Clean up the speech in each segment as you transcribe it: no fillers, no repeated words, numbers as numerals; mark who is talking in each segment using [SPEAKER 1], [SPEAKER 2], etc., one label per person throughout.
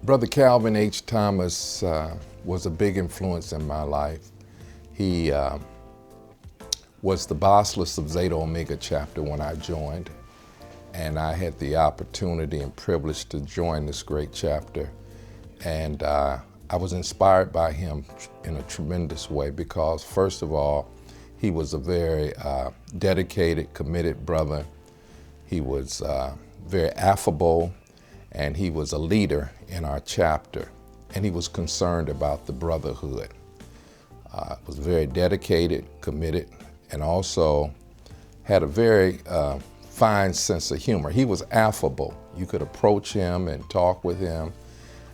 [SPEAKER 1] Brother Calvin H. Thomas was a big influence in my life. He was the bossless of Zeta Omega Chapter when I joined, and I had the opportunity and privilege to join this great chapter. And I was inspired by him in a tremendous way because, first of all, he was a very dedicated, committed brother. He was very affable, and he was a leader in our chapter, and he was concerned about the brotherhood. Was very dedicated, committed, and also had a very fine sense of humor. He was affable. You could approach him and talk with him,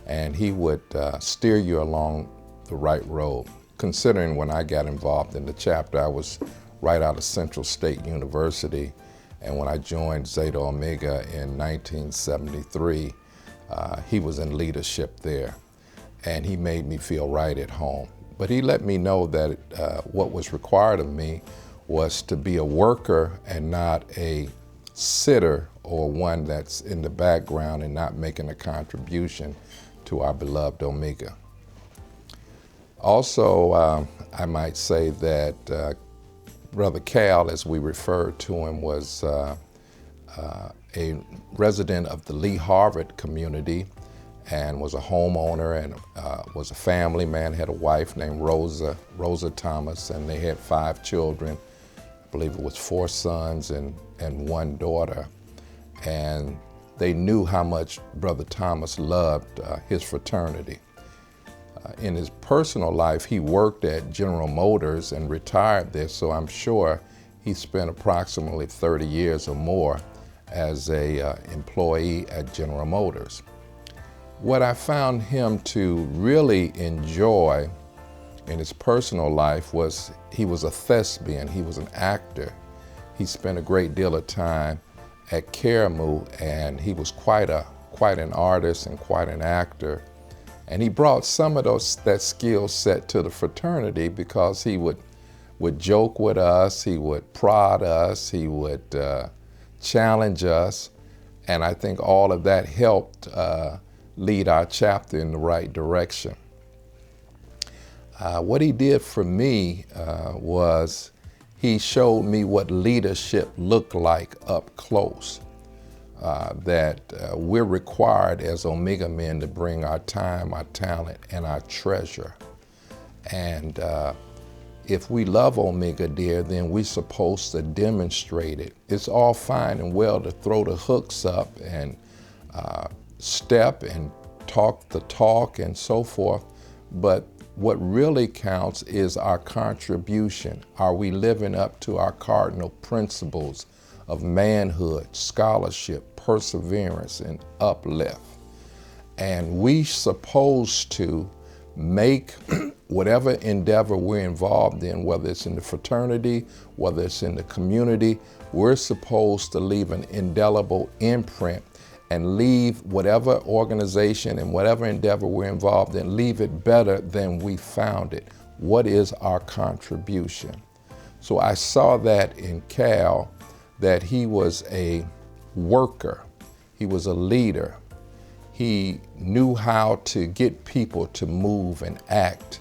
[SPEAKER 1] and he would steer you along the right road. Considering when I got involved in the chapter, I was right out of Central State University, and when I joined Zeta Omega in 1973, he was in leadership there, and he made me feel right at home. But he let me know that what was required of me was to be a worker and not a sitter or one that's in the background and not making a contribution to our beloved Omega. Also, I might say that Brother Cal, as we referred to him, was a resident of the Lee Harvard community and was a homeowner and was a family man, had a wife named Rosa Thomas, and they had 5 children. I believe it was 4 sons and 1 daughter. And they knew how much Brother Thomas loved his fraternity. In his personal life, he worked at General Motors and retired there, so I'm sure he spent approximately 30 years or more as a employee at General Motors. What I found him to really enjoy in his personal life was he was a thespian, he was an actor. He spent a great deal of time at Caramoo, and he was quite an artist and quite an actor. And he brought some of that skill set to the fraternity because he would joke with us, he would prod us, he would challenge us, and I think all of that helped lead our chapter in the right direction. What he did for me was he showed me what leadership looked like up close. That we're required as Omega men to bring our time, our talent, and our treasure. And if we love Omega, dear, then we're supposed to demonstrate it. It's all fine and well to throw the hooks up and step and talk the talk and so forth, but what really counts is our contribution. Are we living up to our cardinal principles of manhood, scholarship, perseverance, and uplift? And we supposed to make whatever endeavor we're involved in, whether it's in the fraternity, whether it's in the community, we're supposed to leave an indelible imprint and leave whatever organization and whatever endeavor we're involved in, leave it better than we found it. What is our contribution? So I saw that in Cal, that he was a worker, he was a leader. He knew how to get people to move and act,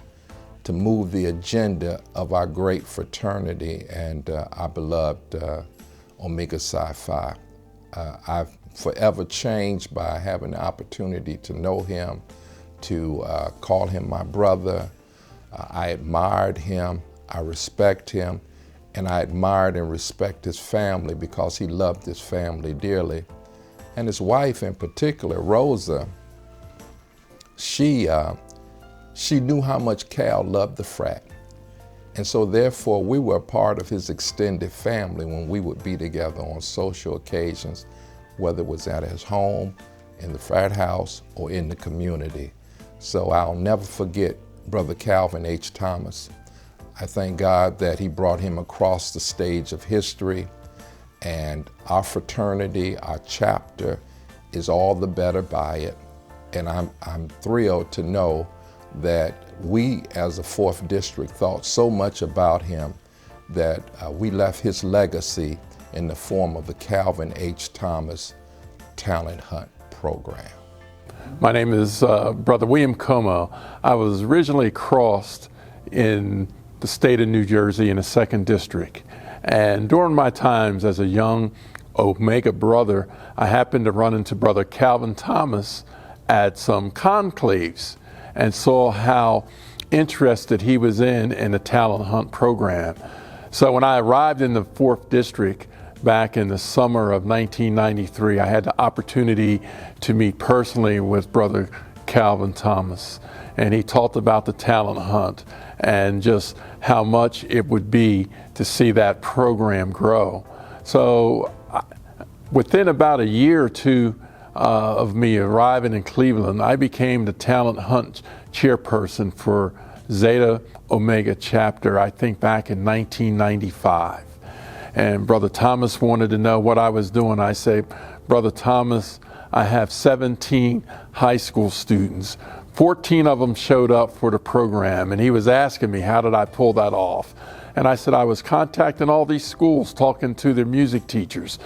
[SPEAKER 1] to move the agenda of our great fraternity and our beloved Omega Psi Phi. I've forever changed by having the opportunity to know him, to call him my brother. I admired him, I respect him, and I admired and respect his family because he loved his family dearly. And his wife in particular, Rosa, she knew how much Cal loved the frat. And so therefore we were a part of his extended family when we would be together on social occasions, whether it was at his home, in the frat house, or in the community. So I'll never forget Brother Calvin H. Thomas. I thank God that he brought him across the stage of history, and our fraternity, our chapter, is all the better by it. And I'm thrilled to know that we as a 4th District thought so much about him that we left his legacy in the form of the Calvin H. Thomas Talent Hunt program.
[SPEAKER 2] My name is Brother William Como. I was originally crossed in the state of New Jersey in the 2nd District. And during my times as a young Omega brother, I happened to run into Brother Calvin Thomas at some conclaves and saw how interested he was in the talent hunt program. So when I arrived in the 4th District back in the summer of 1993, I had the opportunity to meet personally with Brother Calvin Thomas. And he talked about the talent hunt and just how much it would be to see that program grow. So within about a year or two of me arriving in Cleveland, I became the talent hunt chairperson for Zeta Omega Chapter, I think back in 1995. And Brother Thomas wanted to know what I was doing. I say, Brother Thomas, I have 17 high school students. 14 of them showed up for the program, and he was asking me, how did I pull that off? And I said, I was contacting all these schools, talking to their music teachers,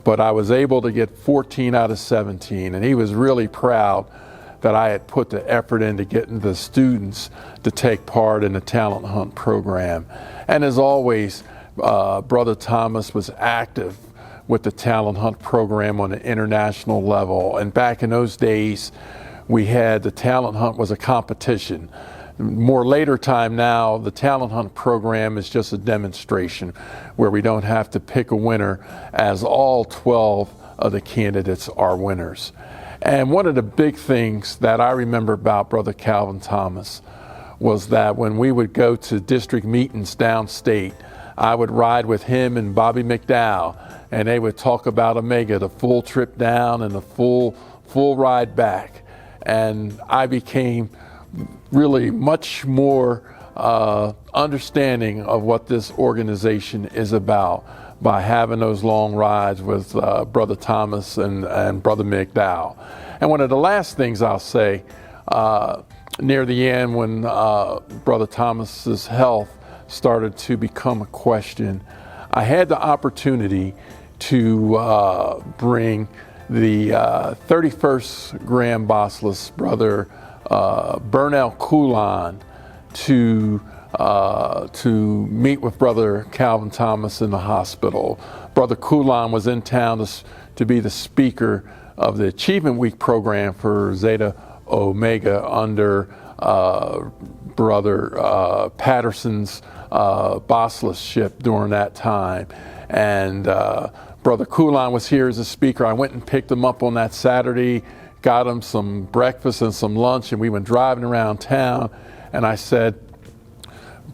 [SPEAKER 2] but I was able to get 14 out of 17, and he was really proud that I had put the effort into getting the students to take part in the talent hunt program. And as always, Brother Thomas was active with the talent hunt program on an international level. And back in those days, we had the talent hunt was a competition. More later time now, the talent hunt program is just a demonstration where we don't have to pick a winner, as all 12 of the candidates are winners. And one of the big things that I remember about Brother Calvin Thomas was that when we would go to district meetings downstate, I would ride with him and Bobby McDowell, and they would talk about Omega, the full trip down and the full ride back. And I became really much more understanding of what this organization is about by having those long rides with Brother Thomas and Brother McDowell. And one of the last things I'll say, near the end when Brother Thomas's health started to become a question, I had the opportunity to bring the 31st Grand Bossless, Brother Rynell to meet with Brother Calvin Thomas in the hospital. Brother Coulon was in town to be the speaker of the Achievement Week program for Zeta Omega under Brother Patterson's bosslessship during that time. And Brother Coulon was here as a speaker. I went and picked him up on that Saturday, got him some breakfast and some lunch, and we went driving around town. And I said,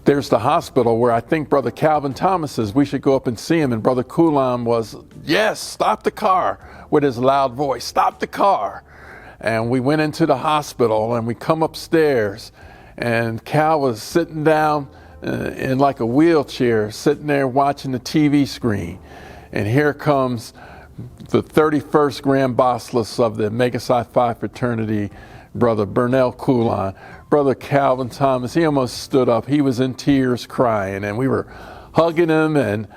[SPEAKER 2] there's the hospital where I think Brother Calvin Thomas is. We should go up and see him. And Brother Coulon was, yes, stop the car, with his loud voice, stop the car. And we went into the hospital and we come upstairs, and Cal was sitting down in like a wheelchair, sitting there watching the TV screen. And here comes the 31st Grand Bossless of the Omega Psi Phi Fraternity, Brother Rynell Chapman. Brother Calvin Thomas, he almost stood up. He was in tears crying, and we were hugging him, and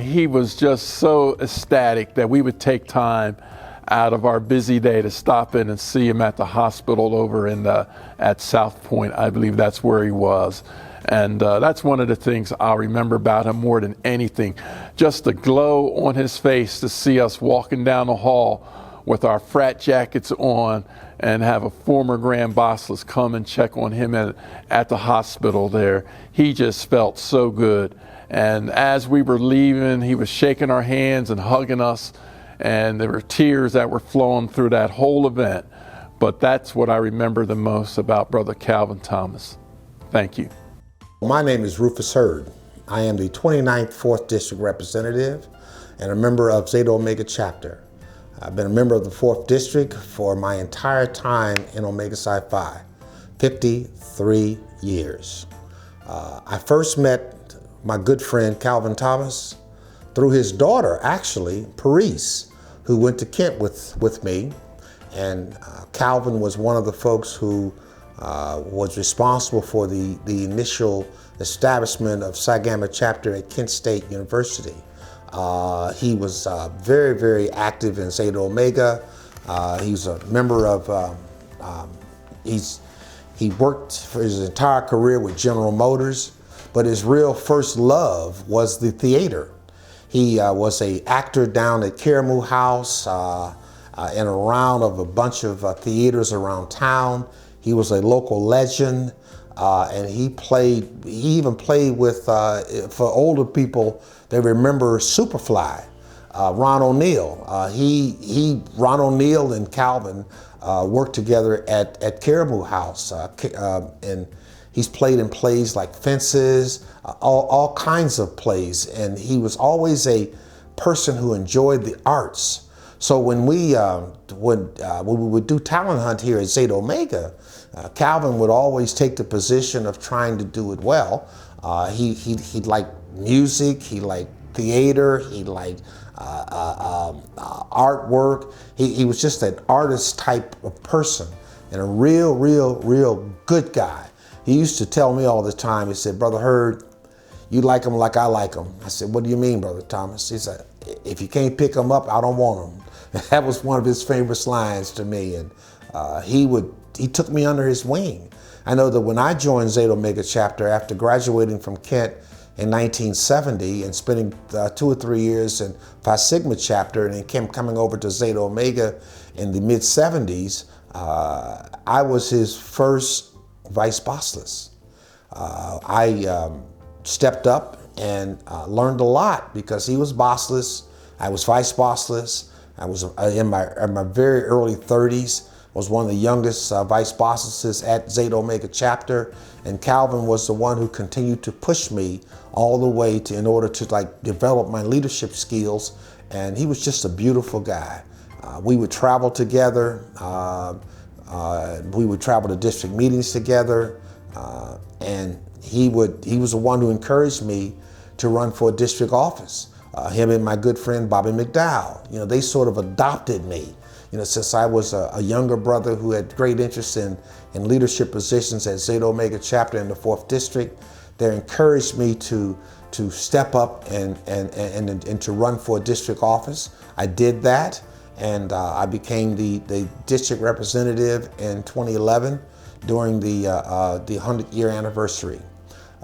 [SPEAKER 2] he was just so ecstatic that we would take time out of our busy day to stop in and see him at the hospital over at South Point. I believe that's where he was. And that's one of the things I'll remember about him more than anything. Just the glow on his face to see us walking down the hall with our frat jackets on and have a former Grand Bossless come and check on him at the hospital there. He just felt so good. And as we were leaving, he was shaking our hands and hugging us, and there were tears that were flowing through that whole event. But that's what I remember the most about Brother Calvin Thomas. Thank you.
[SPEAKER 3] My name is Rufus Hurd. I am the 29th 4th District Representative and a member of Zeta Omega Chapter. I've been a member of the 4th District for my entire time in Omega Psi Phi, 53 years. I first met my good friend Calvin Thomas through his daughter, actually, Paris, who went to Kent with me. And Calvin was one of the folks who was responsible for the initial establishment of Psi Gamma Chapter at Kent State University. He was very, very active in Zeta Omega. He's a member of He worked for his entire career with General Motors, but his real first love was the theater. He was an actor down at Caramoo House and around of a bunch of theaters around town. He was a local legend, and he even played with, for older people, they remember Superfly, Ron O'Neal. Ron O'Neal and Calvin worked together at Caramoo House, and he's played in plays like Fences, all kinds of plays, and he was always a person who enjoyed the arts. So when we would do talent hunt here at Zeta Omega, Calvin would always take the position of trying to do it well. He liked music, he liked theater, he liked artwork. He was just an artist type of person and a real good guy. He used to tell me all the time, he said, "Brother Hurd, you like them like I like them." I said, "What do you mean, Brother Thomas?" He said, "If you can't pick them up, I don't want them." That was one of his famous lines to me, and he took me under his wing. I know that when I joined Zeta Omega Chapter after graduating from Kent in 1970 and spending 2 or 3 years in Phi Sigma Chapter and then coming over to Zeta Omega in the mid-70s, I was his first vice bossless. I stepped up and learned a lot because he was bossless, I was vice bossless. I was in my very early 30s, was one of the youngest vice bosses at Zeta Omega Chapter, and Calvin was the one who continued to push me all the way to in order to develop my leadership skills, and he was just a beautiful guy. We would travel together, we would travel to district meetings together, and he was the one who encouraged me to run for a district office. Him and my good friend Bobby McDowell, they sort of adopted me. Since I was a younger brother who had great interest in leadership positions at Zeta Omega Chapter in the 4th District, they encouraged me to step up and to run for a district office. I did that, and I became the district representative in 2011 during the 100-year anniversary.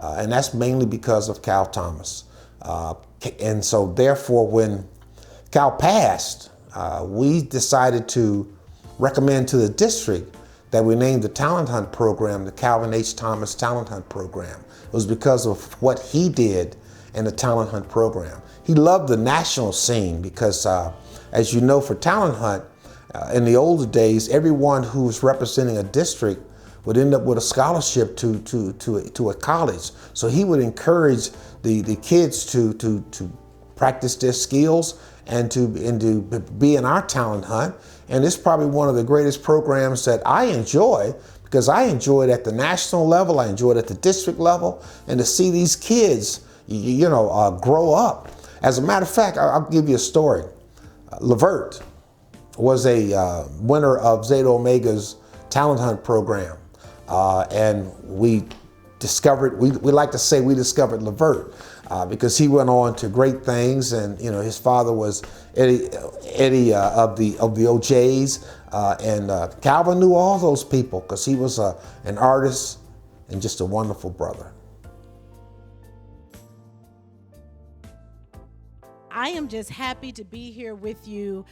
[SPEAKER 3] And that's mainly because of Cal Thomas. And so therefore, when Cal passed, we decided to recommend to the district that we named the Talent Hunt Program the Calvin H. Thomas Talent Hunt Program. It was because of what he did in the Talent Hunt Program. He loved the national scene because, as you know, for Talent Hunt, in the older days, everyone who was representing a district would end up with a scholarship to a college. So he would encourage the kids to practice their skills and to be in our talent hunt. And it's probably one of the greatest programs that I enjoy, because I enjoy it at the national level, I enjoy it at the district level, and to see these kids, grow up. As a matter of fact, I'll give you a story. Levert was a winner of Zeta Omega's Talent Hunt program. And we discovered, we like to say we discovered Levert because he went on to great things, and his father was Eddie of the OJs, and Calvin knew all those people because he was an artist and just a wonderful brother.
[SPEAKER 4] I am just happy to be here with you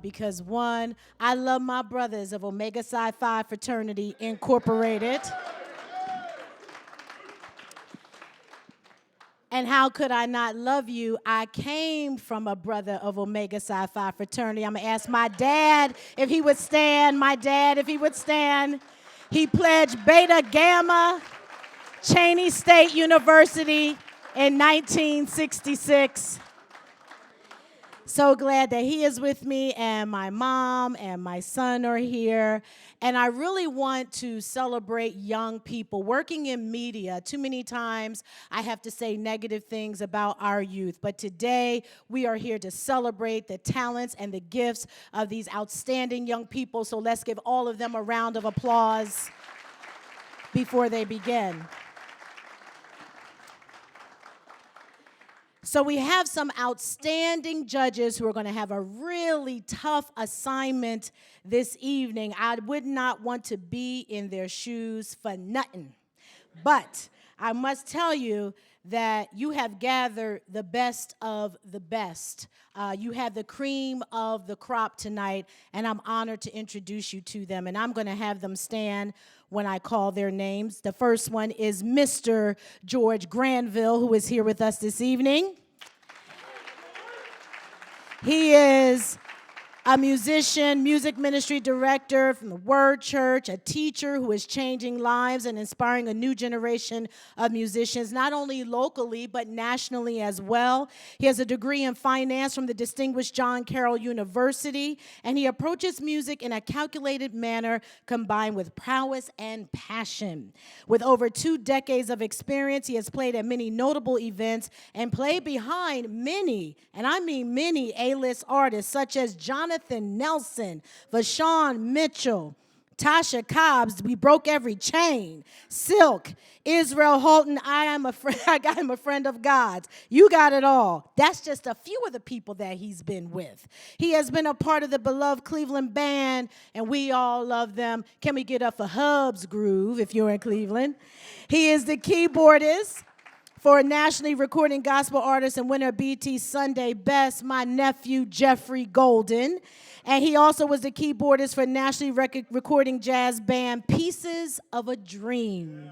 [SPEAKER 4] because, one, I love my brothers of Omega Psi Phi Fraternity Incorporated. And how could I not love you? I came from a brother of Omega Psi Phi Fraternity. I'm going to ask my dad if he would stand. My dad, if he would stand. He pledged Beta Gamma, Cheney State University in 1966. So glad that he is with me, and my mom and my son are here. And I really want to celebrate young people working in media. Too many times I have to say negative things about our youth, but today we are here to celebrate the talents and the gifts of these outstanding young people. So let's give all of them a round of applause before they begin. So we have some outstanding judges who are going to have a really tough assignment this evening. I would not want to be in their shoes for nothing. But I must tell you that you have gathered the best of the best. You have the cream of the crop tonight, and I'm honored to introduce you to them. And I'm going to have them stand when I call their names. The first one is Mr. George Granville, who is here with us this evening. He is a musician, music ministry director from the Word Church, a teacher who is changing lives and inspiring a new generation of musicians, not only locally, but nationally as well. He has a degree in finance from the distinguished John Carroll University, and he approaches music in a calculated manner combined with prowess and passion. With over 2 decades of experience, he has played at many notable events and played behind many, and I mean many, A-list artists such as Jonathan Nelson, Vashawn Mitchell, Tasha Cobbs, We Broke Every Chain, Silk, Israel Houghton, I am a friend of God's. You got it all. That's just a few of the people that he's been with. He has been a part of the beloved Cleveland band, and we all love them. Can we get up for Hub's Groove if you're in Cleveland? He is the keyboardist for a nationally recording gospel artist and winner of BT Sunday Best, my nephew Jeffrey Golden. And he also was the keyboardist for nationally recording jazz band Pieces of a Dream.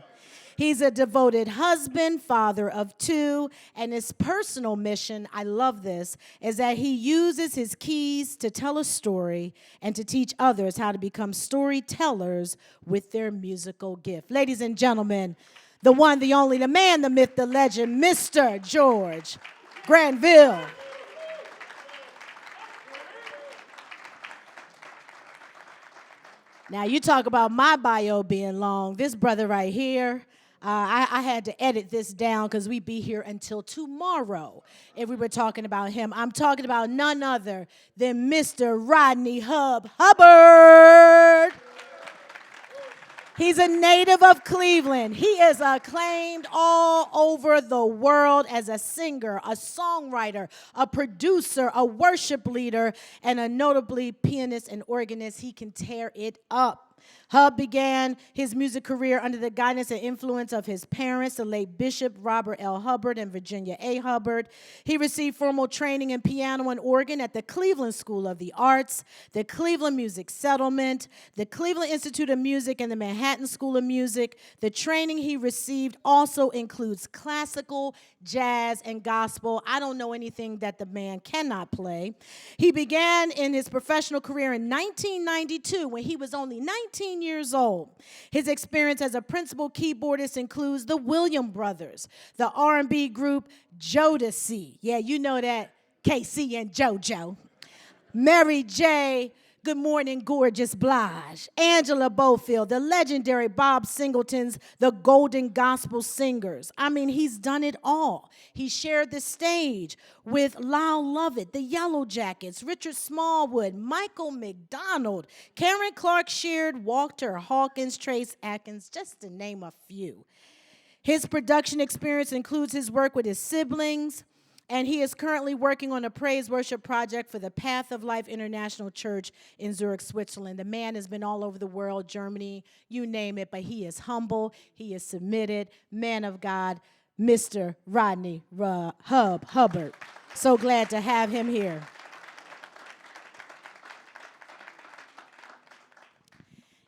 [SPEAKER 4] He's a devoted husband, father of 2, and his personal mission, I love this, is that he uses his keys to tell a story and to teach others how to become storytellers with their musical gift. Ladies and gentlemen, the one, the only, the man, the myth, the legend, Mr. George Granville. Now, you talk about my bio being long. This brother right here, I had to edit this down because we'd be here until tomorrow if we were talking about him. I'm talking about none other than Mr. Rodney Hub Hubbard. He's a native of Cleveland. He is acclaimed all over the world as a singer, a songwriter, a producer, a worship leader, and a notably pianist and organist. He can tear it up. Hub began his music career under the guidance and influence of his parents, the late Bishop Robert L. Hubbard and Virginia A. Hubbard. He received formal training in piano and organ at the Cleveland School of the Arts, the Cleveland Music Settlement, the Cleveland Institute of Music, and the Manhattan School of Music. The training he received also includes classical, jazz, and gospel. I don't know anything that the man cannot play. He began in his professional career in 1992 when he was only 19 years old. His experience as a principal keyboardist includes the Williams Brothers, the R&B group Jodeci. Yeah, you know that, KC and JoJo. Mary J. Good Morning Gorgeous Blige, Angela Bofield, the legendary Bob Singleton's The Golden Gospel Singers. I mean, he's done it all. He shared the stage with Lyle Lovett, the Yellow Jackets, Richard Smallwood, Michael McDonald, Karen Clark Sheard, Walter Hawkins, Trace Atkins, just to name a few. His production experience includes his work with his siblings, and he is currently working on a praise worship project for the Path of Life International Church in Zurich, Switzerland. The man has been all over the world, Germany, you name it, but he is humble, he is submitted, man of God, Mr. Rodney Hub Hubbard. So glad to have him here.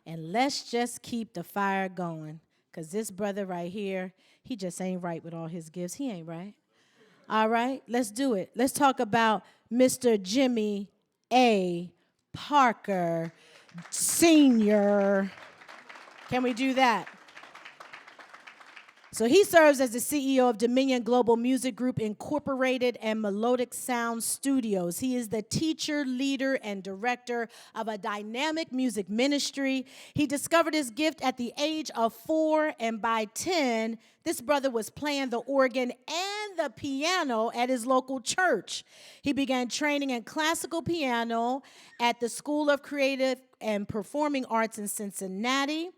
[SPEAKER 4] And let's just keep the fire going, because this brother right here, he just ain't right with all his gifts. He ain't right. All right, let's do it. Let's talk about Mr. Jimmy A. Parker, Sr. Can we do that? So he serves as the CEO of Dominion Global Music Group Incorporated and Melodic Sound Studios. He is the teacher, leader, and director of a dynamic music ministry. He discovered his gift at the age of 4, and by 10, this brother was playing the organ and the piano at his local church. He began training in classical piano at the School of Creative and Performing Arts in Cincinnati.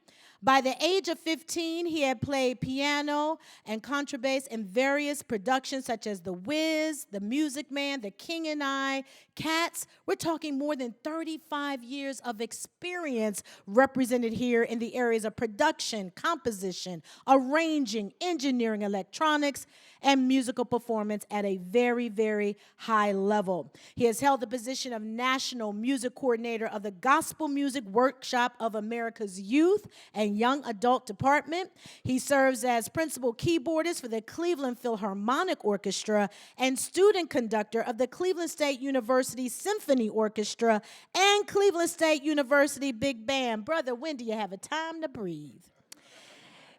[SPEAKER 4] By the age of 15, he had played piano and contrabass in various productions such as The Wiz, The Music Man, The King and I, Cats. We're talking more than 35 years of experience represented here in the areas of production, composition, arranging, engineering, electronics, and musical performance at a very, very high level. He has held the position of National Music Coordinator of the Gospel Music Workshop of America's Youth and Young Adult Department. He serves as principal keyboardist for the Cleveland Philharmonic Orchestra and student conductor of the Cleveland State University Symphony Orchestra and Cleveland State University Big Band. Brother, when do you have a time to breathe?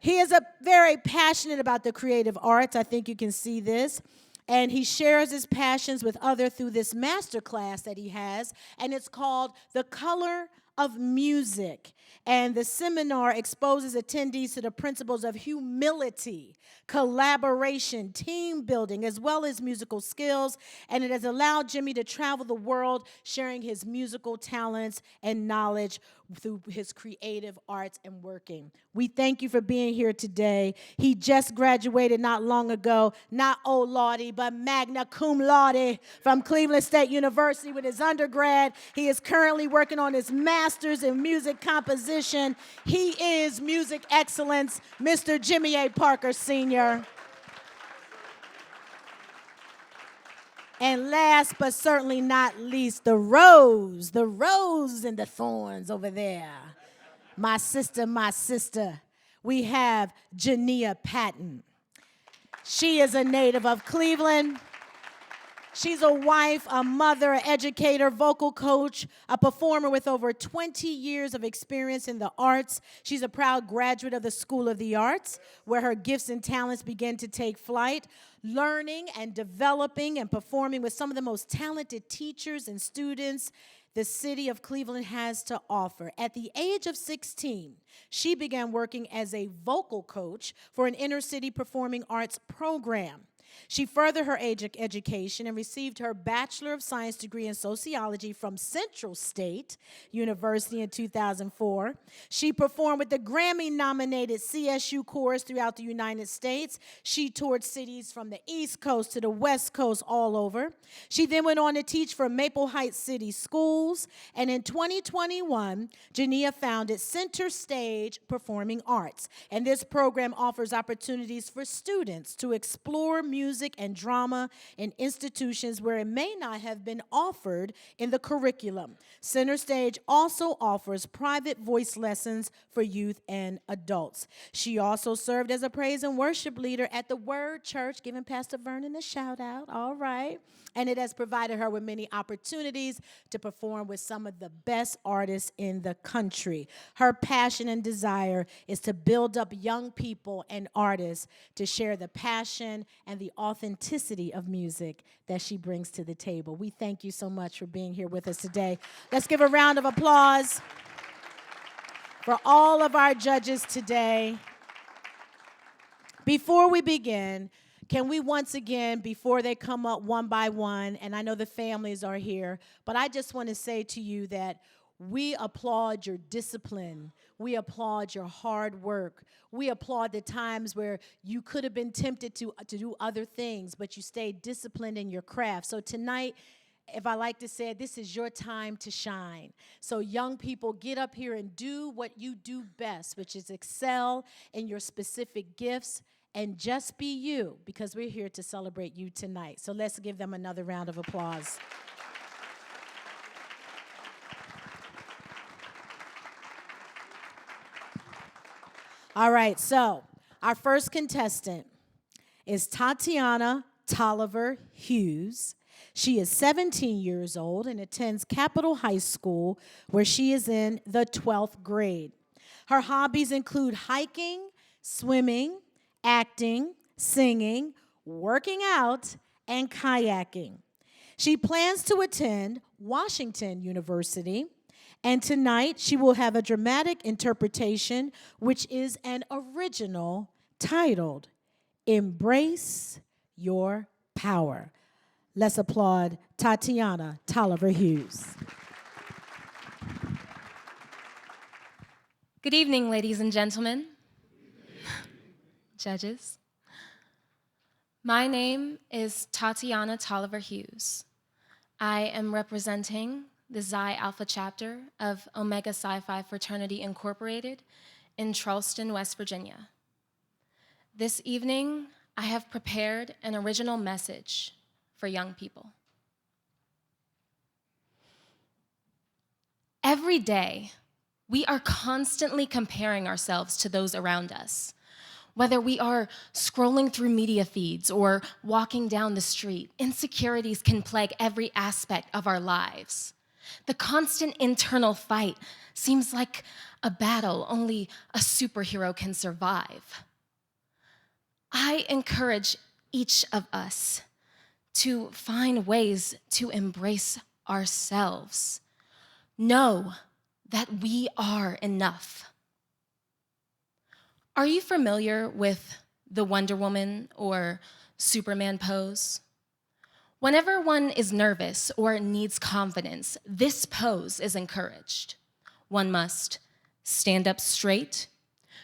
[SPEAKER 4] He is very passionate about the creative arts. I think you can see this. And he shares his passions with others through this master class that he has, and it's called The Color of Music. And the seminar exposes attendees to the principles of humility, collaboration, team building, as well as musical skills. And it has allowed Jimmy to travel the world sharing his musical talents and knowledge through his creative arts and working. We thank you for being here today. He just graduated not long ago, not oh lordy, but magna cum laude from Cleveland State University with his undergrad. He is currently working on his master's in music composition. He is music excellence, Mr. Jimmy A. Parker Sr. And last but certainly not least, the rose and the thorns over there. My sister. We have Jania Patton. She is a native of Cleveland. She's a wife, a mother, an educator, vocal coach, a performer with over 20 years of experience in the arts. She's a proud graduate of the School of the Arts, where her gifts and talents began to take flight, learning and developing and performing with some of the most talented teachers and students the city of Cleveland has to offer. At the age of 16, she began working as a vocal coach for an inner city performing arts program. She furthered her education and received her Bachelor of Science degree in sociology from Central State University in 2004. She performed with the Grammy-nominated CSU chorus throughout the United States. She toured cities from the East Coast to the West Coast all over. She then went on to teach for Maple Heights City Schools. And in 2021, Jania founded Center Stage Performing Arts. And this program offers opportunities for students to explore music and drama in institutions where it may not have been offered in the curriculum. Center Stage also offers private voice lessons for youth and adults. She also served as a praise and worship leader at the Word Church, giving Pastor Vernon a shout out, all right. And it has provided her with many opportunities to perform with some of the best artists in the country. Her passion and desire is to build up young people and artists to share the passion and the authenticity of music that she brings to the table. We thank you so much for being here with us today. Let's give a round of applause for all of our judges today. Before we begin, can we once again, before they come up one by one, and I know the families are here, but I just want to say to you that we applaud your discipline. We applaud your hard work. We applaud the times where you could have been tempted to do other things, but you stayed disciplined in your craft. So tonight, if I like to say, this is your time to shine. So young people, get up here and do what you do best, which is excel in your specific gifts and just be you, because we're here to celebrate you tonight. So let's give them another round of applause. All right, so our first contestant is Tatiana Toliver Hughes. She is 17 years old and attends Capitol High School, where she is in the 12th grade. Her hobbies include hiking, swimming, acting, singing, working out, and kayaking. She plans to attend Washington University, and tonight she will have a dramatic interpretation, which is an original titled, Embrace Your Power. Let's applaud Tatiana Toliver Hughes.
[SPEAKER 5] Good evening, ladies and gentlemen, judges. My name is Tatiana Toliver Hughes. I am representing the Xi Alpha chapter of Omega Psi Phi Fraternity Incorporated in Charleston, West Virginia. This evening, I have prepared an original message for young people. Every day, we are constantly comparing ourselves to those around us. Whether we are scrolling through media feeds or walking down the street, insecurities can plague every aspect of our lives. The constant internal fight seems like a battle only a superhero can survive. I encourage each of us to find ways to embrace ourselves. Know that we are enough. Are you familiar with the Wonder Woman or Superman pose? Whenever one is nervous or needs confidence, this pose is encouraged. One must stand up straight,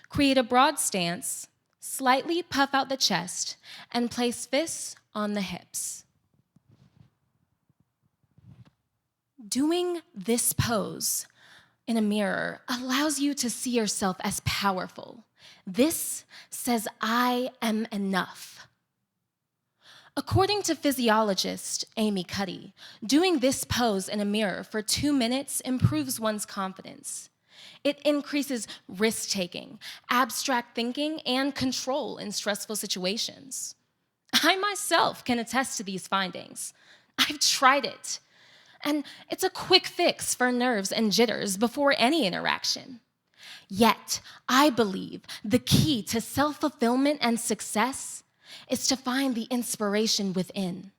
[SPEAKER 5] create a broad stance, slightly puff out the chest, and place fists on the hips. Doing this pose in a mirror allows you to see yourself as powerful. This says, I am enough. According to physiologist Amy Cuddy, doing this pose in a mirror for 2 minutes improves one's confidence. It increases risk-taking, abstract thinking, and control in stressful situations. I myself can attest to these findings. I've tried it. And it's a quick fix for nerves and jitters before any interaction. Yet, I believe the key to self-fulfillment and success is to find the inspiration within,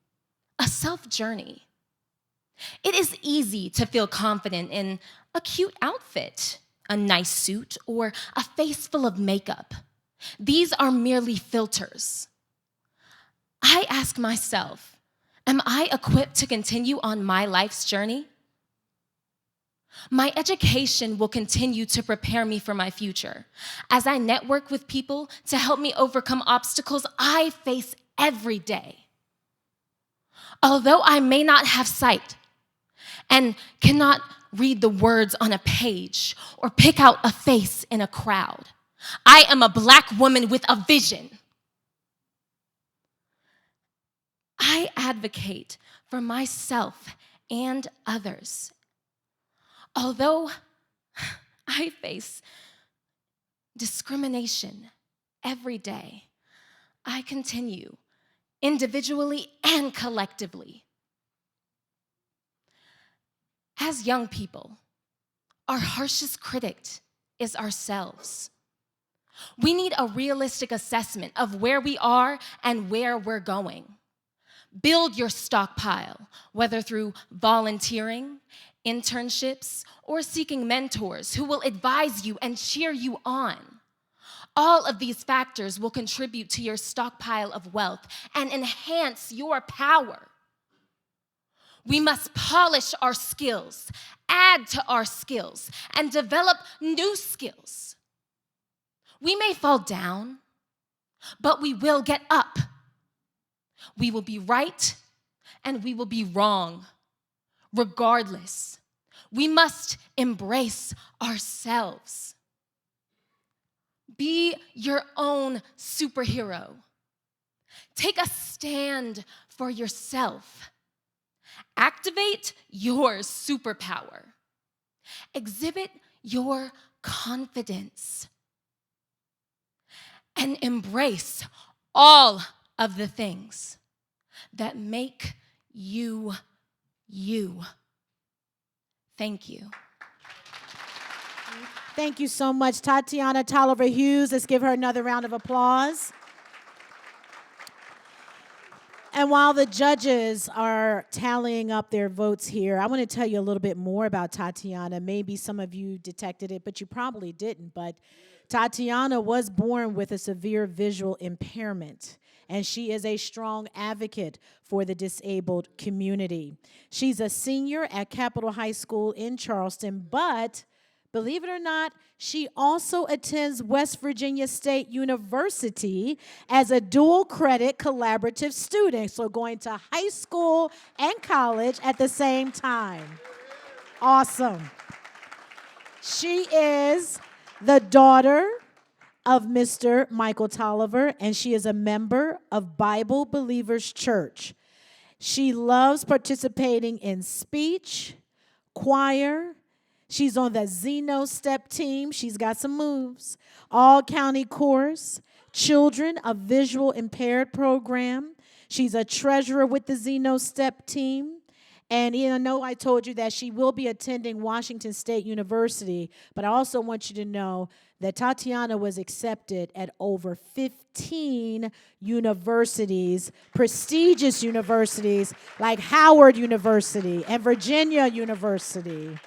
[SPEAKER 5] a self-journey. It is easy to feel confident in a cute outfit, a nice suit, or a face full of makeup. These are merely filters. I ask myself, am I equipped to continue on my life's journey? My education will continue to prepare me for my future as I network with people to help me overcome obstacles I face every day. Although I may not have sight and cannot read the words on a page or pick out a face in a crowd, I am a Black woman with a vision. I advocate for myself and others. Although I face discrimination every day, I continue individually and collectively. As young people, our harshest critic is ourselves. We need a realistic assessment of where we are and where we're going. Build your stockpile, whether through volunteering, internships, or seeking mentors who will advise you and cheer you on. All of these factors will contribute to your stockpile of wealth and enhance your power. We must polish our skills, add to our skills, and develop new skills. We may fall down, but we will get up. We will be right and we will be wrong. Regardless, we must embrace ourselves. Be your own superhero. Take a stand for yourself. Activate your superpower. Exhibit your confidence. And embrace all of the things that make you you. Thank you.
[SPEAKER 4] Thank you so much, Tatiana Toliver Hughes. Let's give her another round of applause. And while the judges are tallying up their votes here, I want to tell you a little bit more about Tatiana. Maybe some of you detected it, but you probably didn't. But Tatiana was born with a severe visual impairment, and she is a strong advocate for the disabled community. She's a senior at Capitol High School in Charleston, but Believe it or not, she also attends West Virginia State University as a dual credit collaborative student, so going to high school and college at the same time. Awesome. She is the daughter of Mr. Michael Toliver, and she is a member of Bible Believers Church. She loves participating in speech, choir. She's on the Zeno Step team. She's got some moves. All county chorus, children of visual impaired program. She's a treasurer with the Zeno Step team. And I know I told you that she will be attending Washington State University, but I also want you to know that Tatiana was accepted at over 15 universities, prestigious universities like Howard University and Virginia University.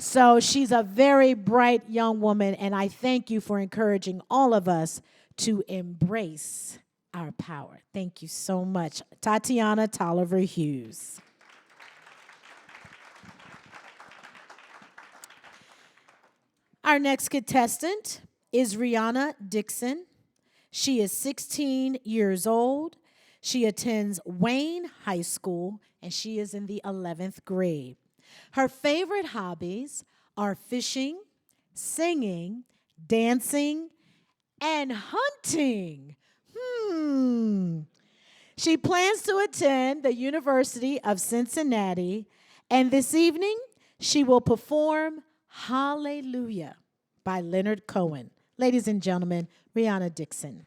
[SPEAKER 4] So she's a very bright young woman, and I thank you for encouraging all of us to embrace our power. Thank you so much. Tatiana Toliver Hughes. Our next contestant is Rihanna Dixon. She is 16 years old. She attends Wayne High School, and she is in the 11th grade. Her favorite hobbies are fishing, singing, dancing, and hunting. She plans to attend the University of Cincinnati, and this evening she will perform Hallelujah by Leonard Cohen. Ladies and gentlemen, Rihanna Dixon.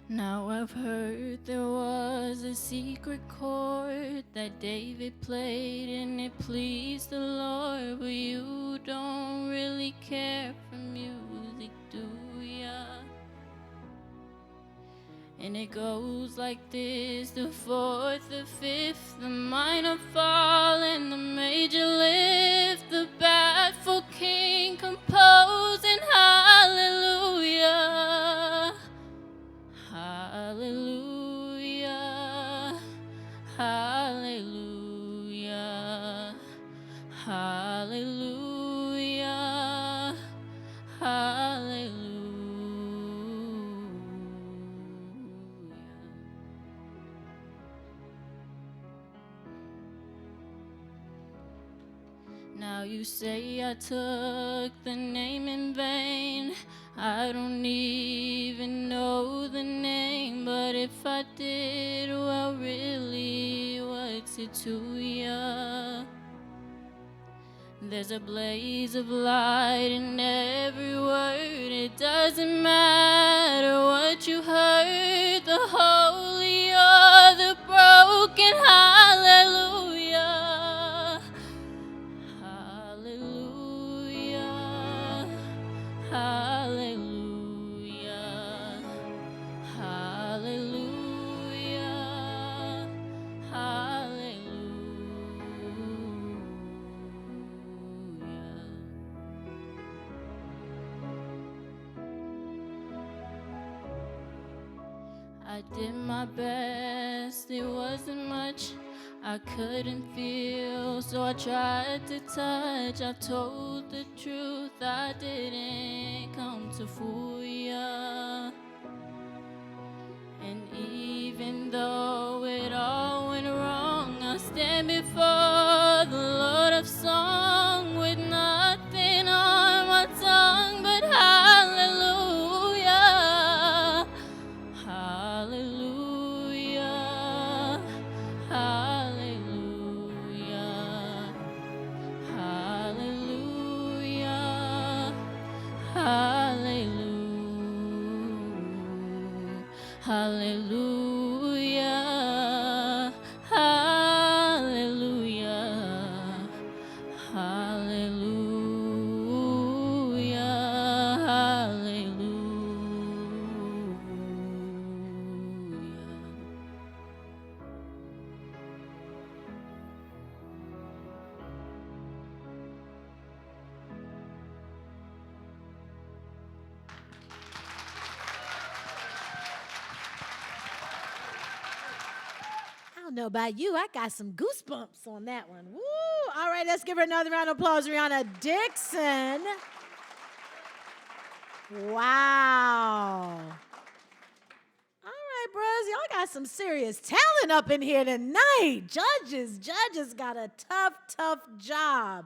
[SPEAKER 6] Now I've heard there was a secret chord that David played and it pleased the Lord, but you don't really care for music, do ya? And it goes like this: the fourth, the fifth, the minor fall, and the major lift, the baffled king composing hallelujah. Hallelujah, hallelujah, hallelujah, hallelujah. Now you say I took the name in vain. I don't even know the name, but if I did, well, really, what's it to ya? There's a blaze of light in every word. It doesn't matter what you heard, the holy or the broken. Hallelujah, hallelujah, hallelujah, hallelujah, hallelujah. I did my best, it wasn't much I couldn't feel, so I tried to touch. I've told the truth, I didn't come to fool ya. And even though it all went wrong, I stand before the Lord of song with nothing on my tongue but hallelujah, hallelujah, hallelujah, hallelujah, hallelujah, hallelujah, hallelujah, hallelujah, hallelujah.
[SPEAKER 4] don't know about you. I got some goosebumps on that one. Woo! All right, let's give her another round of applause, Rihanna Dixon. Wow. All right, bros, y'all got some serious talent up in here tonight. Judges got a tough job.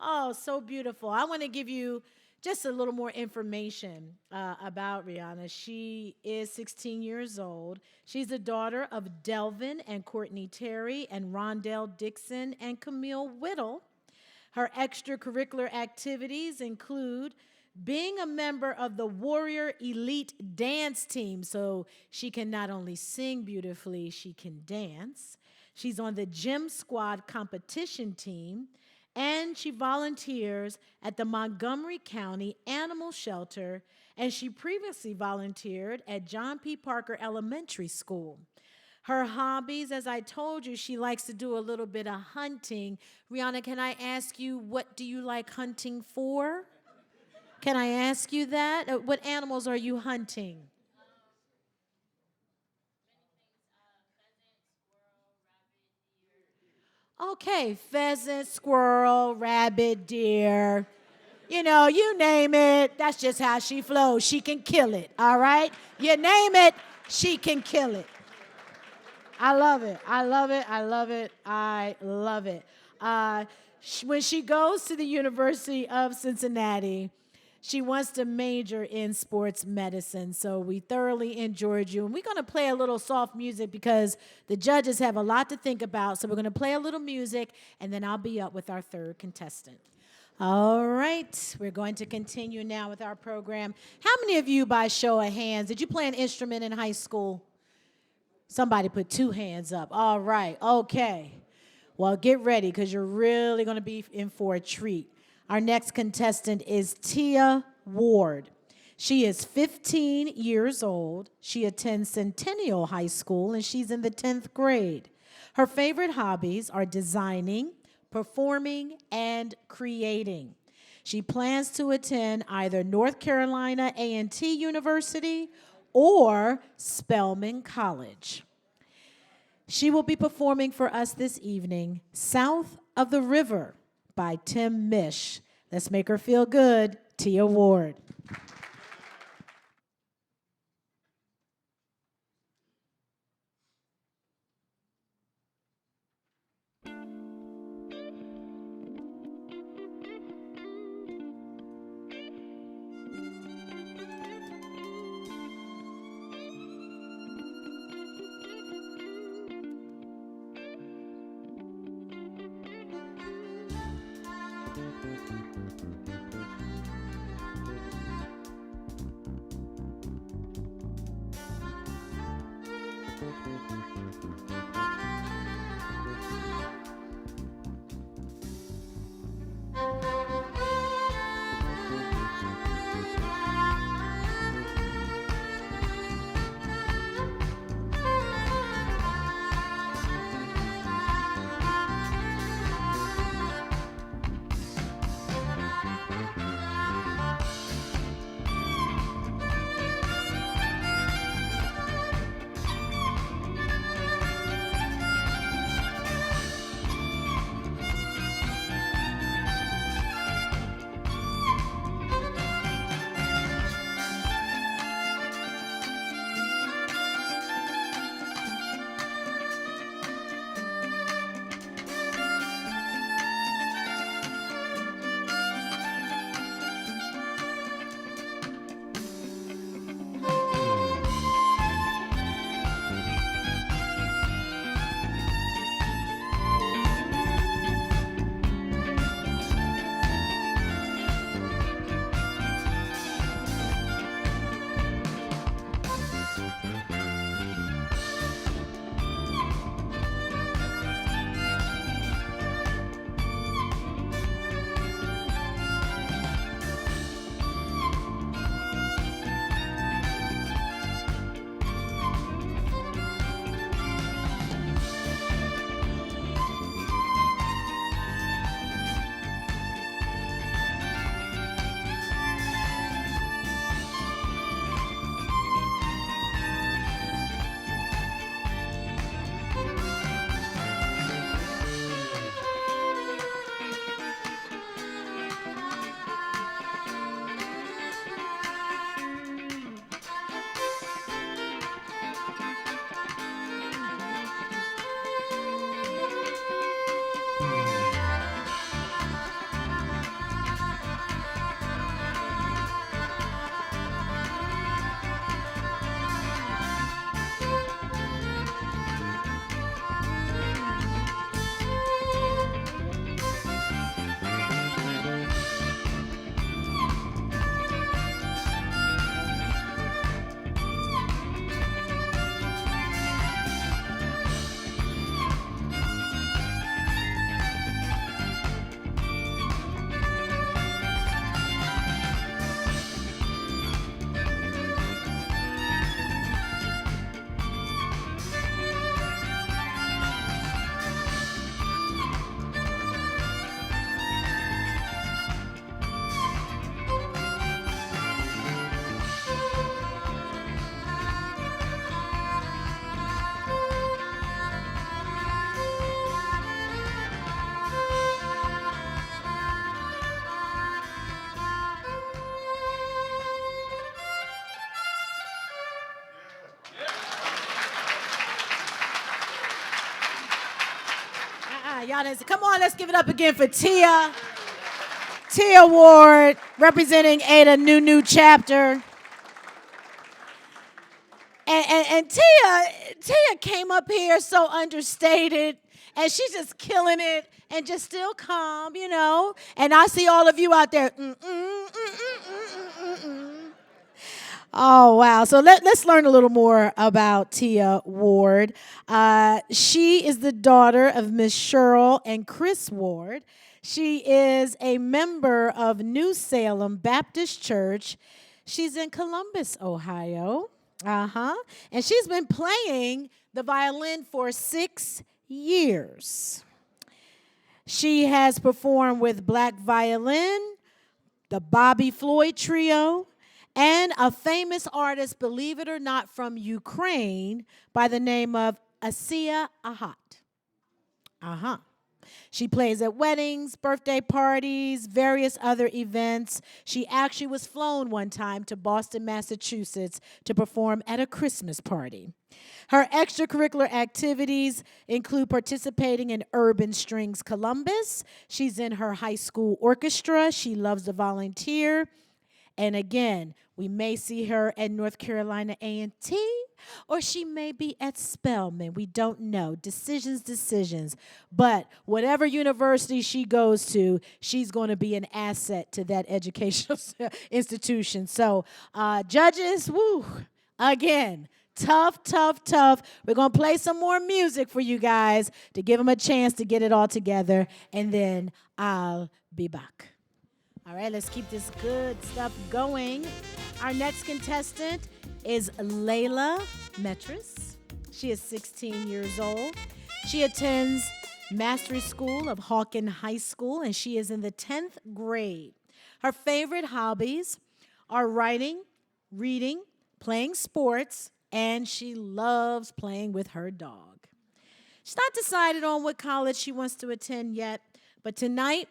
[SPEAKER 4] Oh, so beautiful. I want to give you just a little more information about Rihanna. She is 16 years old. She's the daughter of Delvin and Courtney Terry and Rynell Dixon and Camille Whittle. Her extracurricular activities include being a member of the Warrior Elite Dance Team, so she can not only sing beautifully, she can dance. She's on the Gym Squad competition team, and she volunteers at the Montgomery County Animal Shelter, and she previously volunteered at John P. Parker Elementary School. Her hobbies, as I told you, she likes to do a little bit of hunting. Rihanna, can I ask you, what do you like hunting for? Can I ask you that? What animals are you hunting? Okay, pheasant, squirrel, rabbit, deer. You know, you name it. That's just how she flows. She can kill it, all right? You name it, she can kill it. I love it. I love it. I love it. I love it. When she goes to the University of Cincinnati, she wants to major in sports medicine, so we thoroughly enjoyed you. And we're going to play a little soft music because the judges have a lot to think about, so we're going to play a little music, and then I'll be up with our third contestant. All right, we're going to continue now with our program. How many of you, by show of hands, did you play an instrument in high school? Somebody put 2 hands up. All right, okay. Well, get ready because you're really going to be in for a treat. Our next contestant is Tia Ward. She is 15 years old. She attends Centennial High School, and she's in the 10th grade. Her favorite hobbies are designing, performing, and creating. She plans to attend either North Carolina A&T University or Spelman College. She will be performing for us this evening, South of the River, by Tim Mish. Let's make her feel good. Tia Ward. Y'all didn't. Come on, let's give it up again for Tia. Tia Ward, representing Ada New Chapter. And Tia came up here so understated, and she's just killing it and just still calm, you know. And I see all of you out there. Oh, wow. So let's learn a little more about Tia Ward. She is the daughter of Miss Cheryl and Chris Ward. She is a member of New Salem Baptist Church. She's in Columbus, Ohio. And she's been playing the violin for 6 years. She has performed with Black Violin, the Bobby Floyd Trio, and a famous artist, believe it or not, from Ukraine by the name of Asia Ahat. She plays at weddings, birthday parties, various other events. She actually was flown one time to Boston, Massachusetts to perform at a Christmas party. Her extracurricular activities include participating in Urban Strings Columbus. She's in her high school orchestra. She loves to volunteer. And again, we may see her at North Carolina A&T, or she may be at Spelman. We don't know. Decisions. But whatever university she goes to, she's going to be an asset to that educational institution. So, judges, again, tough. We're going to play some more music for you guys to give them a chance to get it all together, and then I'll be back. All right, let's keep this good stuff going. Our next contestant is Layla Metris. She is 16 years old. She attends Mastery School of Hawken High School, and she is in the 10th grade. Her favorite hobbies are writing, reading, playing sports, and she loves playing with her dog. She's not decided on what college she wants to attend yet, but tonight,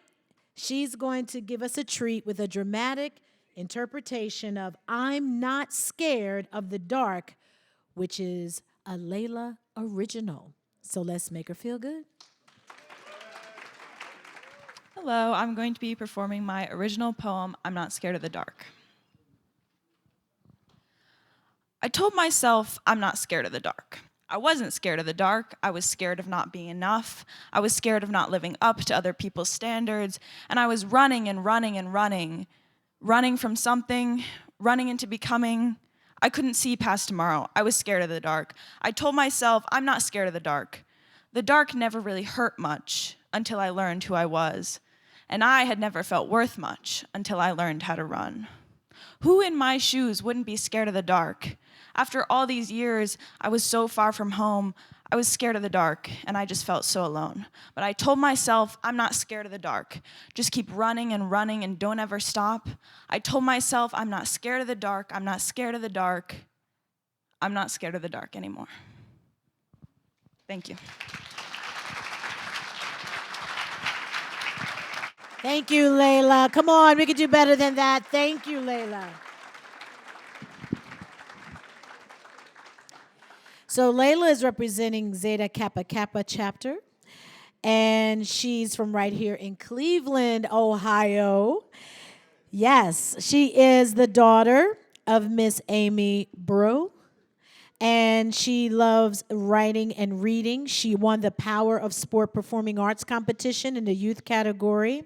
[SPEAKER 4] she's going to give us a treat with a dramatic interpretation of I'm Not Scared of the Dark, which is a Layla original. So let's make her feel good.
[SPEAKER 7] Hello, I'm going to be performing my original poem, I'm Not Scared of the Dark. I told myself I'm not scared of the dark. I wasn't scared of the dark. I was scared of not being enough. I was scared of not living up to other people's standards. And I was running from something, running into becoming. I couldn't see past tomorrow. I was scared of the dark. I told myself I'm not scared of the dark. The dark never really hurt much until I learned who I was. And I had never felt worth much until I learned how to run. Who in my shoes wouldn't be scared of the dark? After all these years, I was so far from home, I was scared of the dark, and I just felt so alone. But I told myself, I'm not scared of the dark. Just keep running and don't ever stop. I told myself, I'm not scared of the dark. I'm not scared of the dark. I'm not scared of the dark anymore. Thank you.
[SPEAKER 4] Thank you, Layla. Come on, we can do better than that. Thank you, Layla. So Layla is representing Zeta Kappa Kappa chapter, and she's from right here in Cleveland, Ohio. Yes, she is the daughter of Miss Amy Brew, and she loves writing and reading. She won the Power of Sport Performing Arts competition in the youth category.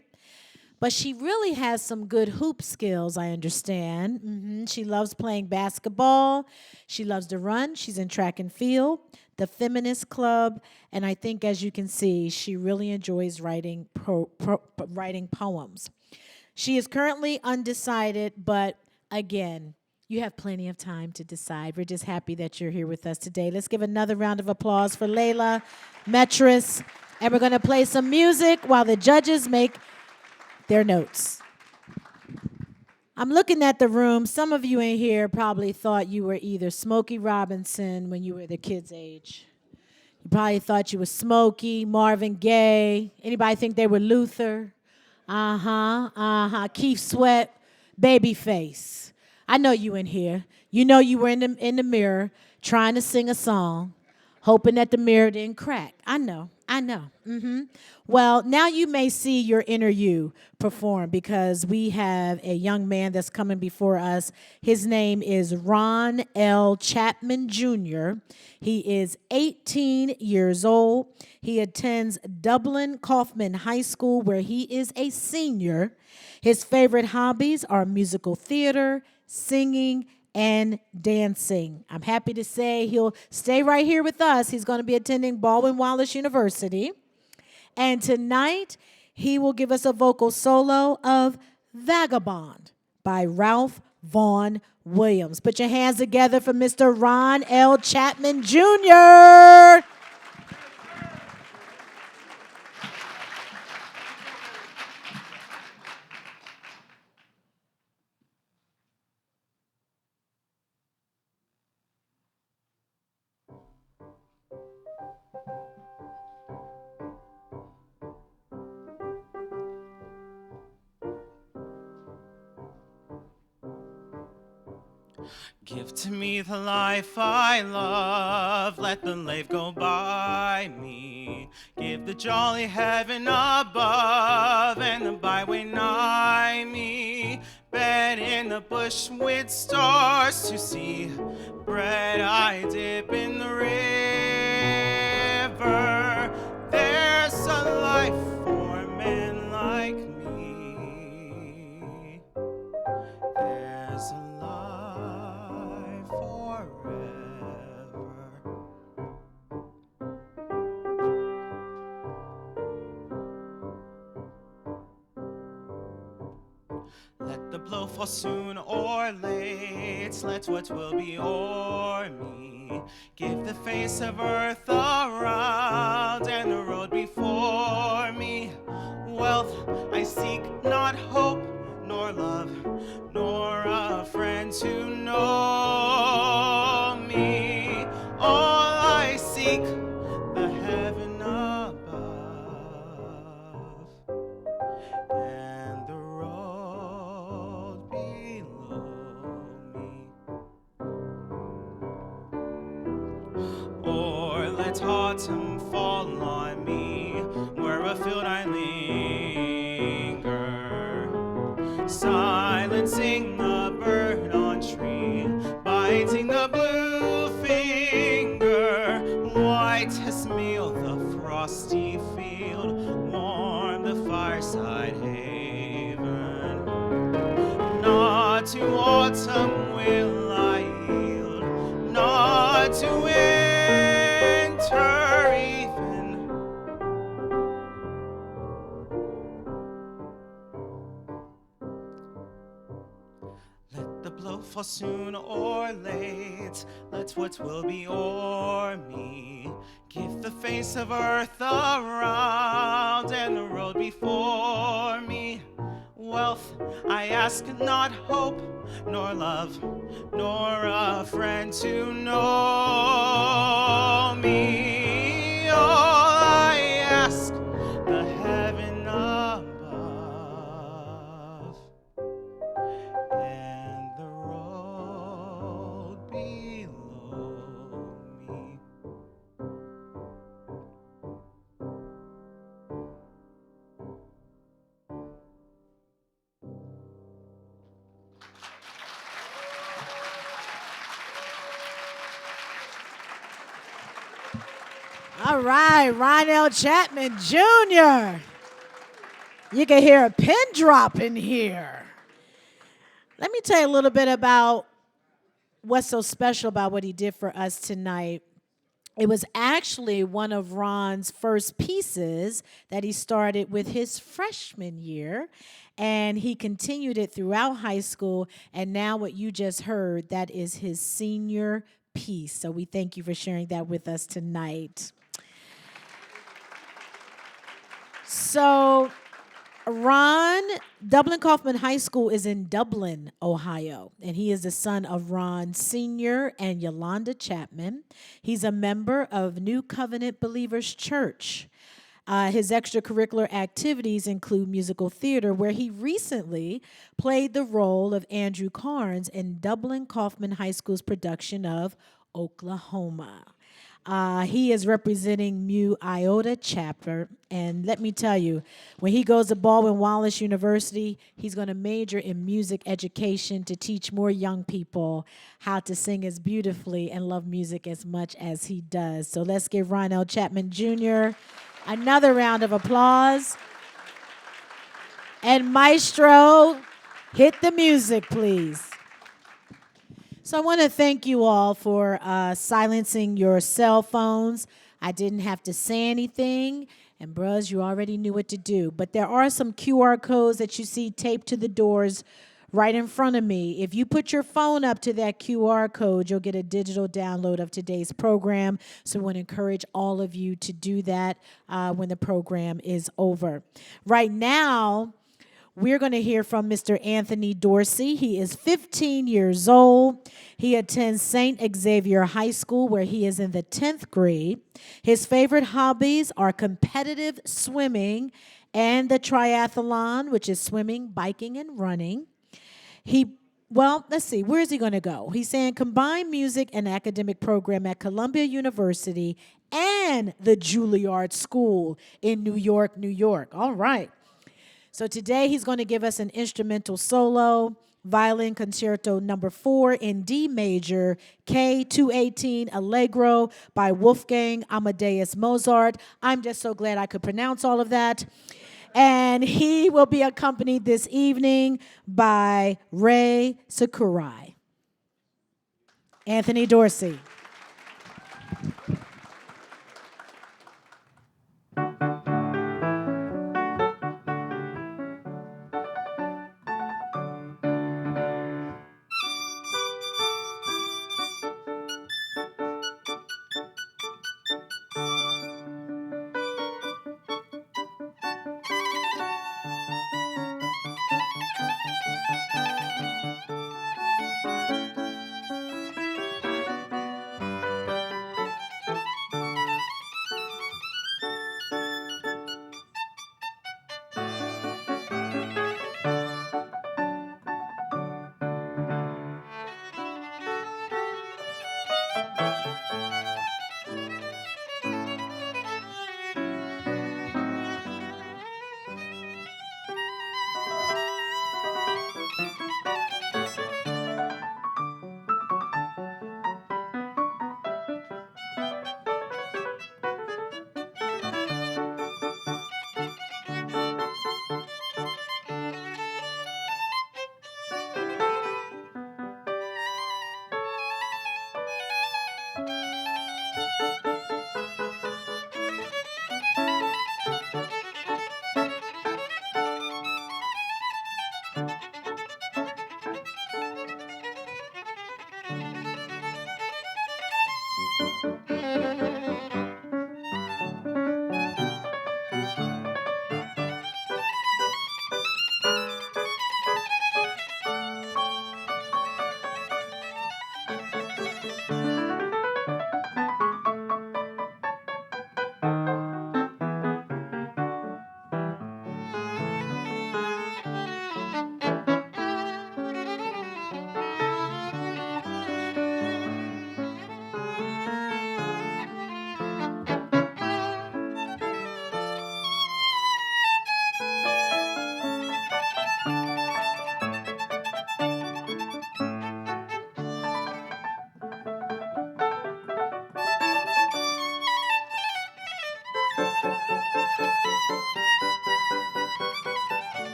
[SPEAKER 4] But she really has some good hoop skills, I understand. She loves playing basketball. She loves to run. She's in track and field, the Feminist Club, and I think, as you can see, she really enjoys writing poems. She is currently undecided, but again, you have plenty of time to decide. We're just happy that you're here with us today. Let's give another round of applause for Layla Metris, and we're going to play some music while the judges make their notes. I'm looking at the room. Some of you in here probably thought you were either Smokey Robinson when you were the kids' age. You probably thought you were Smokey, Marvin Gaye. Anybody think they were Luther? Keith Sweat, Babyface. I know you in here. You know you were in the mirror trying to sing a song, hoping that the mirror didn't crack. I know. I know. Well, now you may see your inner you perform because we have a young man that's coming before us. His name is Rynell Chapman Jr. He is 18 years old. He attends Dublin Kaufman High School, where he is a senior. His favorite hobbies are musical theater, singing, and dancing. I'm happy to say he'll stay right here with us. He's going to be attending Baldwin Wallace University. And tonight, he will give us a vocal solo of Vagabond by Ralph Vaughan Williams. Put your hands together for Mr. Rynell Chapman Jr.
[SPEAKER 8] Give to me the life I love, let the life go by me. Give the jolly heaven above and the byway nigh me. Bed in the bush with stars to see, bread I dip in the river. There's a life for men like me. There's a life forever. Let the blow fall soon or late, let what will be o'er me. Give the face of earth around and the road before me. Wealth I seek, not hope nor love, nor a friend to know me. All I seek, the heaven above and the road below me. Or let autumn fall on me, where afield I linger, silencing the bird on tree, biting the blue finger. White as meal the frosty field, warm the fireside haven. Not to autumn will I yield, not to winter even. Let the blow fall soon or late, let what will be o'er me. Give the face of earth around and the road before me. Wealth I ask, not hope, nor love, nor a friend to know me. All I ask, the heaven above and the road below me.
[SPEAKER 4] All right, Rynell Chapman Jr. You can hear a pin drop in here. Let me tell you a little bit about what's so special about what he did for us tonight. It was actually one of Ron's first pieces that he started with his freshman year, and he continued it throughout high school, and now what you just heard, that is his senior piece. So we thank you for sharing that with us tonight. So Ron, Dublin Kaufman High School is in Dublin, Ohio, and he is the son of Ron Sr. and Yolanda Chapman. He's a member of New Covenant Believers Church. His extracurricular activities include musical theater, where he recently played the role of Andrew Carnes in Dublin Kaufman High School's production of Oklahoma. He is representing Mu Iota chapter. And let me tell you, when he goes to Baldwin Wallace University, he's going to major in music education to teach more young people how to sing as beautifully and love music as much as he does. So let's give Rynell Chapman Jr. another round of applause. And Maestro, hit the music, please. So I want to thank you all for silencing your cell phones. I didn't have to say anything, and bros, you already knew what to do. But there are some QR codes that you see taped to the doors right in front of me. If you put your phone up to that QR code, you'll get a digital download of today's program. So I want to encourage all of you to do that when the program is over. Right now, we're going to hear from Mr. Anthony Dorsey. He is 15 years old. He attends St. Xavier High School, where he is in the 10th grade. His favorite hobbies are competitive swimming and the triathlon, which is swimming, biking, and running. Let's see, where is he going to go? He's saying combine music and academic program at Columbia University and the Juilliard School in New York, New York. All right. So today he's going to give us an instrumental solo, Violin Concerto Number 4 in D major, K218 Allegro by Wolfgang Amadeus Mozart. I'm just so glad I could pronounce all of that. And he will be accompanied this evening by Ray Sakurai. Anthony Dorsey.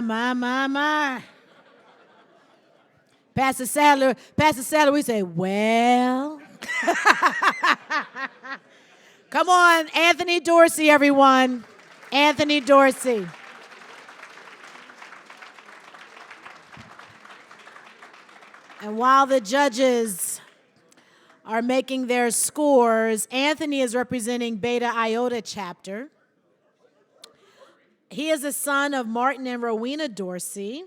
[SPEAKER 4] My. Pastor Sadler, we say, well. Come on, Anthony Dorsey, everyone. Anthony Dorsey. And while the judges are making their scores, Anthony is representing Beta Iota Chapter. He is a son of Martin and Rowena Dorsey,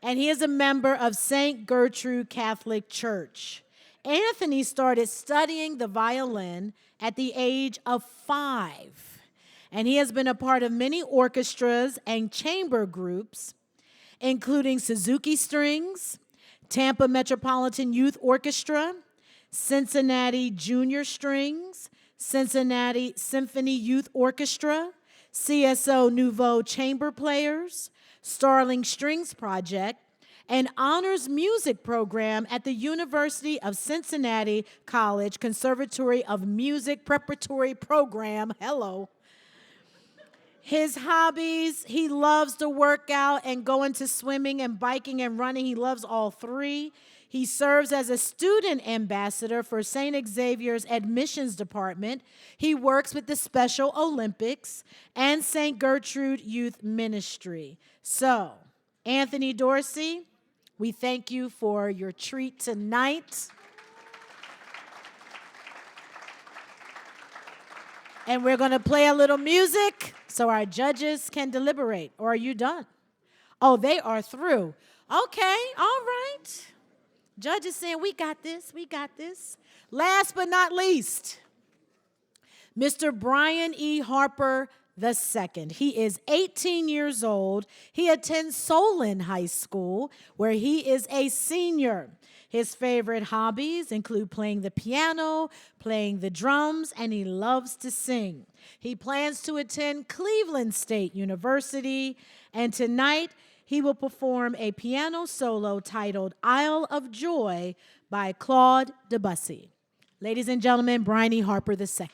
[SPEAKER 4] and he is a member of St. Gertrude Catholic Church. Anthony started studying the violin at the age of 5, and he has been a part of many orchestras and chamber groups, including Suzuki Strings, Tampa Metropolitan Youth Orchestra, Cincinnati Junior Strings, Cincinnati Symphony Youth Orchestra, CSO Nouveau Chamber Players, Starling Strings Project, an honors music program at the University of Cincinnati College Conservatory of Music Preparatory Program. Hello. His hobbies, he loves to work out and go into swimming and biking and running. He loves all three. He serves as a student ambassador for St. Xavier's Admissions Department. He works with the Special Olympics and St. Gertrude Youth Ministry. So, Anthony Dorsey, we thank you for your treat tonight. And we're going to play a little music so our judges can deliberate. Or are you done? Oh, they are through. Okay, all right. Judges saying, we got this, we got this. Last but not least, Mr. Brian E. Harper II. He is 18 years old. He attends Solon High School, where he is a senior. His favorite hobbies include playing the piano, playing the drums, and he loves to sing. He plans to attend Cleveland State University, and tonight he will perform a piano solo titled Isle of Joy by Claude Debussy. Ladies and gentlemen, Brian E. Harper II.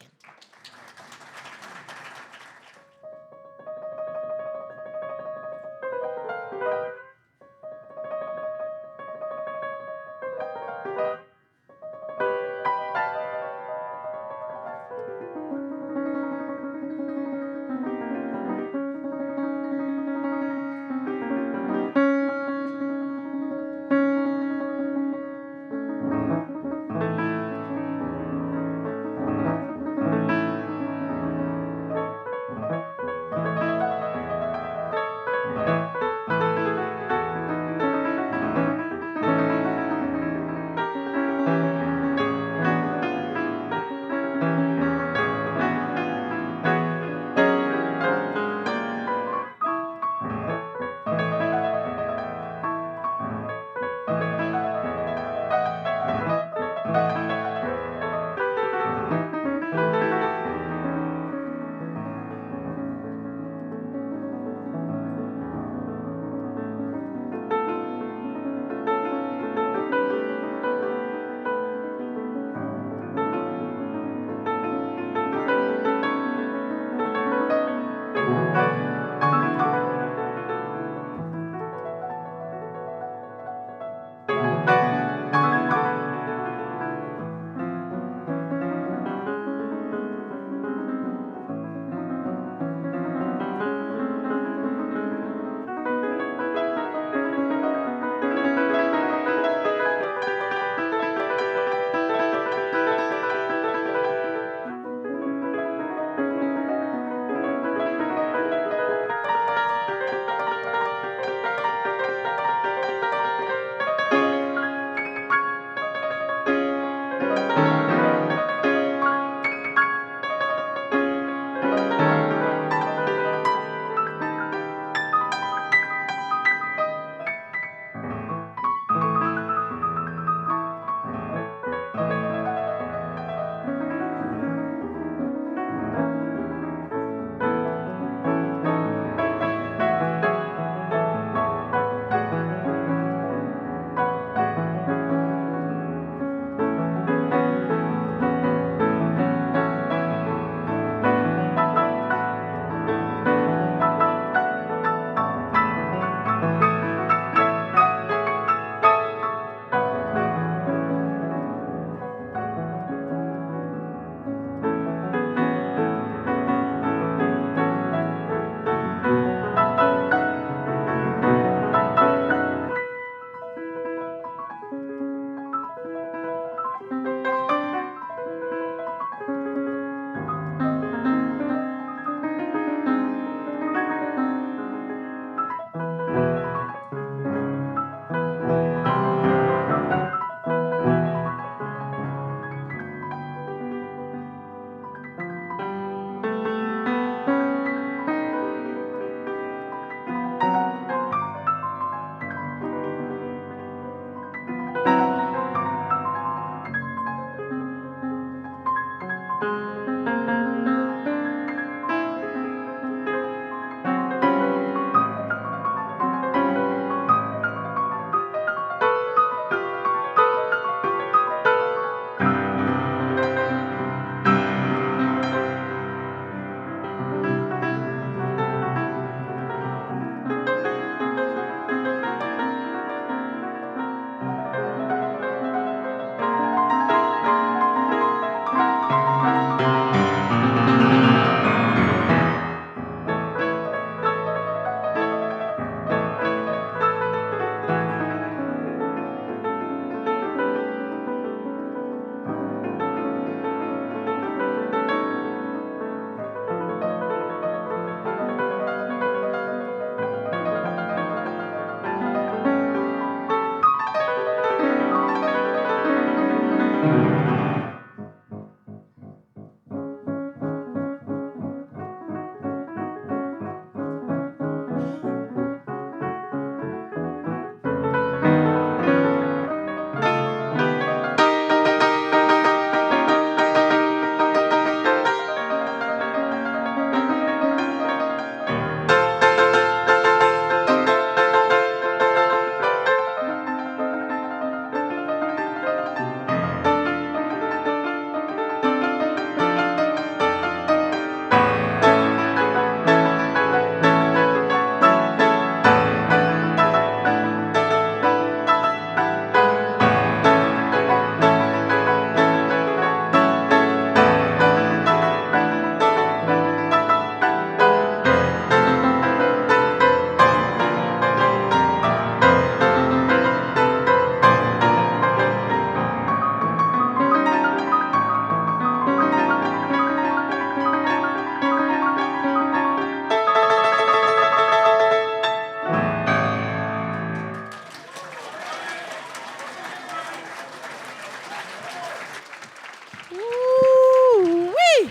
[SPEAKER 4] Woo-wee.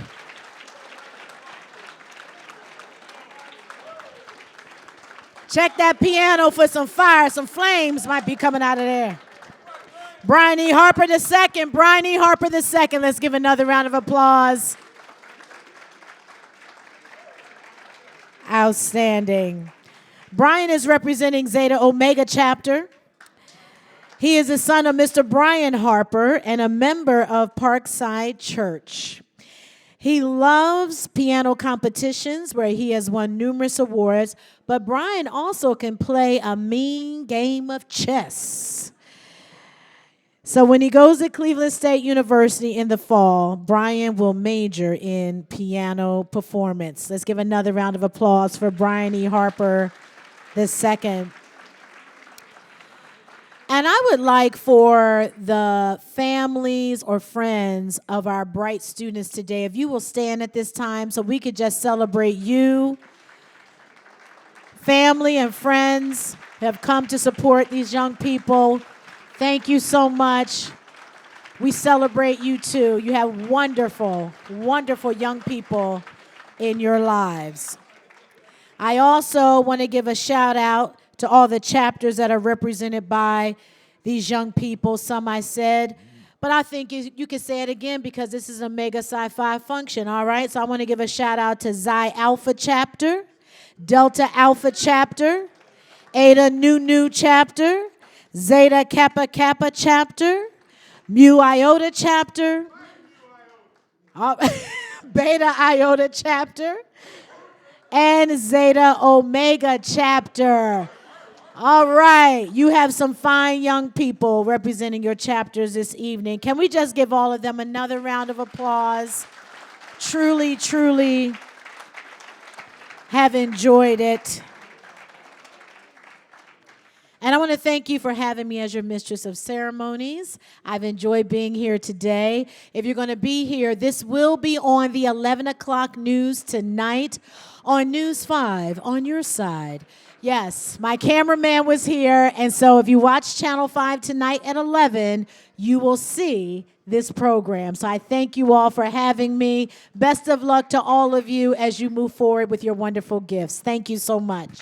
[SPEAKER 4] Check that piano for some fire. Some flames might be coming out of there. Brian E. Harper II. Brian E. Harper II. Let's give another round of applause. Outstanding. Brian is representing Zeta Omega Chapter. He is the son of Mr. Brian Harper and a member of Parkside Church. He loves piano competitions where he has won numerous awards, but Brian also can play a mean game of chess. So when he goes to Cleveland State University in the fall, Brian will major in piano performance. Let's give another round of applause for Brian E. Harper II. And I would like for the families or friends of our bright students today, if you will stand at this time so we could just celebrate you. Family and friends have come to support these young people. Thank you so much. We celebrate you too. You have wonderful, wonderful young people in your lives. I also want to give a shout out to all the chapters that are represented by these young people. Some I said, but I think you can say it again because this is an Omega Psi Phi function, all right? So I want to give a shout out to Xi Alpha Chapter, Delta Alpha Chapter, Eta Nu Chapter, Zeta Kappa Kappa Chapter, Mu Iota Chapter, Beta Iota Chapter, and Zeta Omega Chapter. All right, you have some fine young people representing your chapters this evening. Can we just give all of them another round of applause? Truly, truly have enjoyed it. And I want to thank you for having me as your mistress of ceremonies. I've enjoyed being here today. If you're going to be here, this will be on the 11 o'clock news tonight on News 5 on your side. Yes, my cameraman was here, and so if you watch Channel 5 tonight at 11, you will see this program. So I thank you all for having me. Best of luck to all of you as you move forward with your wonderful gifts. Thank you so much.